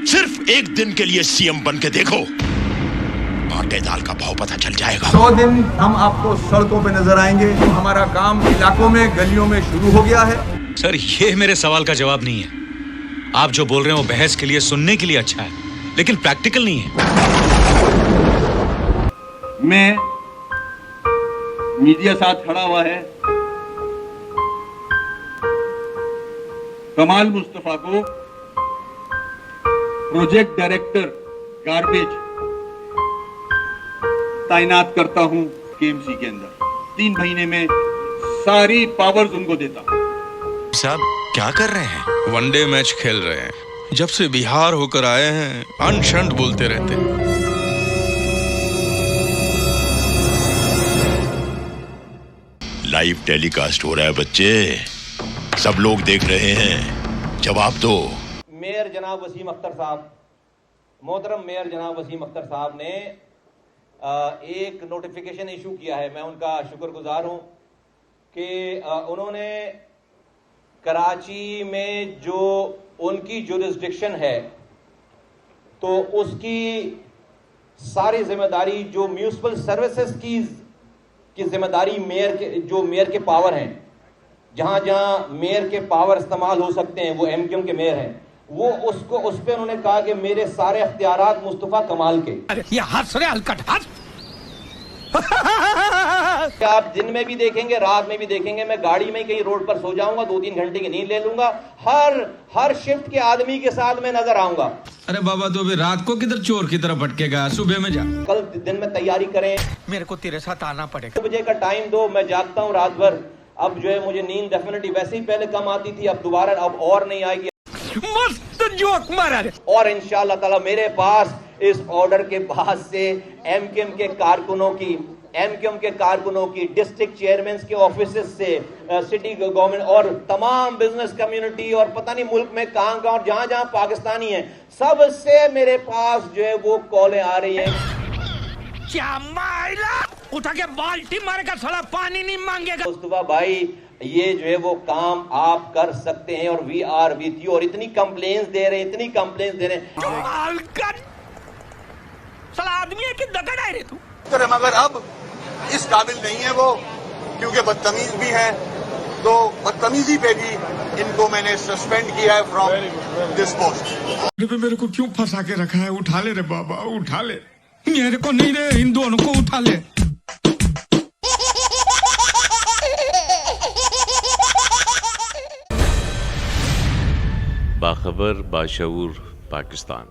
सिर्फ एक दिन के लिए सीएम बन के देखो, आटे दाल का भाव पता चल जाएगा। 100 दिन हम आपको सड़कों पे नजर आएंगे। हमारा काम इलाकों में, गलियों में शुरू हो गया है। सर, ये मेरे सवाल का जवाब नहीं है। आप जो बोल रहे हैं वो बहस के लिए, सुनने के लिए अच्छा है, लेकिन प्रैक्टिकल नहीं है। मैं मीडिया साथ खड़ा हुआ है, कमाल मुस्तफा को प्रोजेक्ट डायरेक्टर गार्बेज तैनात करता हूं केएमसी के अंदर। 3 महीने में सारी पावर्स उनको देता हूं। साहब क्या कर रहे हैं? वनडे मैच खेल रहे हैं। जब से बिहार होकर आए हैं अनशंत बोलते रहते हैं। लाइव टेलीकास्ट हो रहा है बच्चे, सब लोग देख रहे हैं, जवाब दो। मेयर जनाब वसीम अख्तर साहब, मोहतरम मेयर जनाब वसीम अख्तर साहब ने एक नोटिफिकेशन इशू किया है। मैं उनका शुक्रगुजार हूं कि उन्होंने कराची में जो उनकी जुरिस्डिक्शन है तो उसकी सारी जिम्मेदारी, जो म्यूनिसिपल सर्विसेज की जिम्मेदारी मेयर के पावर हैं, जहां जहां मेयर के पावर इस्तेमाल हो सकते हैं, वो एमक्यूएम के मेयर हैं, वो उस पे उन्होंने कहा कि मेरे सारे अख्तियारात मुस्तफा कमाल के। ये हंस रहे हलकट हंस। आप दिन में भी देखेंगे, रात में भी देखेंगे, मैं गाड़ी में ही कहीं रोड पर सो जाऊंगा, 2-3 घंटे की नींद ले लूंगा, हर शिफ्ट के आदमी के साथ मैं नजर आऊंगा। अरे बाबा, तो अभी रात को किधर चोर की तरफ भटकेगा, सुबह में जा। कल दिन में तैयारी करें, मेरे को तेरे साथ आना पड़ेगा। 2 बजे का टाइम दो, मैं जागता हूँ रात भर। अब जो है मुझे नींद डेफिनेटली वैसे ही पहले कम आती थी, अब दोबारा अब और नहीं आएगी। मस्त जोक मारा रे। और इंशाअल्लाह ताला मेरे पास इस ऑर्डर के बाद से एमक्यूएम के कारकुनों की डिस्ट्रिक्ट चेयरमैन के ऑफिसेस से सिटी गवर्नमेंट और तमाम बिजनेस कम्युनिटी और पता नहीं मुल्क में कहां और जहां जहां पाकिस्तानी हैं, सबसे मेरे पास जो है वो कॉलें आ रही हैं। क्या माइला उठा के बाल्टी मारेगा, साला पानी नहीं मांगेगा। मुस्तफा भाई, ये जो है वो काम आप कर सकते हैं और वी आर विथ यू। और इतनी कंप्लेंट्स दे रहे हैं साला आदमी है कि दगड़ है रे तू। मगर अब इस काबिल नहीं है वो, क्योंकि बदतमीज भी है, तो बदतमीजी पे भी इनको मैंने सस्पेंड किया है फ्रॉम दिस पोस्ट। मेरे को क्यों फंसा के रखा है? उठा ले रे बाबा, उठा ले। मेरे को नहीं रे, इन दोनों को उठा ले। बाखबर बाशऊर पाकिस्तान।